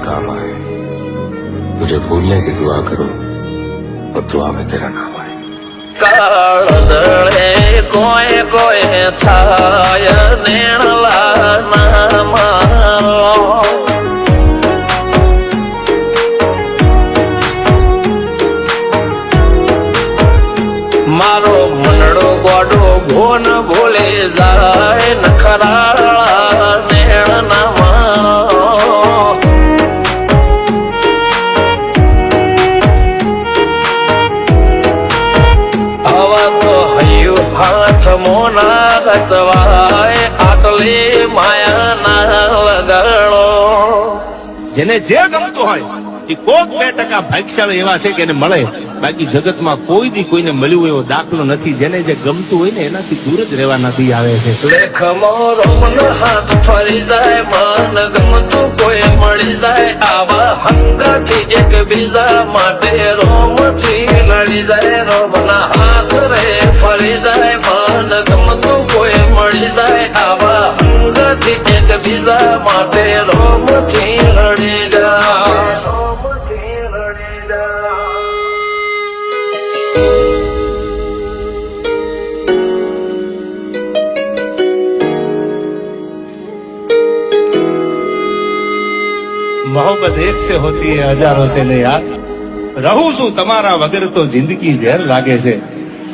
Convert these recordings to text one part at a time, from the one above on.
काम आए। तुझे भूलने की दुआ करूं और दुआ में तेरा नाम आए। કાળદળે કોઈ કોઈ થાય નેણલા નામ મારો મનડો ગોડો ભોન ભૂલે જાય નખરાળા નેણ નામ હાથ મોના ગચવાય આટલી માયા ના લગાડો। જેને જે ગમતું હોય એ કોક 2% ભાગ્યશાળી એવા છે કે એને મળે, બાકી જગતમાં કોઈ દી કોઈને મળ્યું એવો દાખલો નથી। જેને જે ગમતું હોય ને એનાથી દૂર જ રહેવા નથી આવે છે। લેખ મોરો મન હાથ ફરી જાય મન ગમતું કોઈ મળી જાય આવા હંગાથી એકબીજા માટે રોમથી લડી જાય રોમના હાથ રે ફરી જાય મન ગમતું કોઈ મળી જાય આવા હંગાથી એકબીજા માટે રોમથી લડી જાય રોમથી લડી જાય। मोहब्बत एक से होती है हजारों से नहीं यार। रहूं છું તમારા વગર તો જિંદગી ઝેર લાગે છે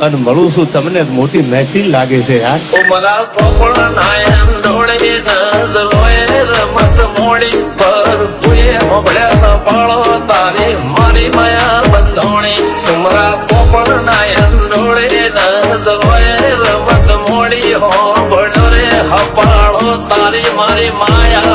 અને મળું છું તમને મોટી મહેફિલ લાગે છે યાર। ઉમરા પોપડા નાયન ડોળે નજરોએ રમત મોડી પર તુએ મોબળ્યા પાળો તારી મારી માયા બંધોણી। ઉમરા પોપડા નાયન ડોળે નજરોએ રમત મોડી હો બળો રે હપાળો તારી મારી માયા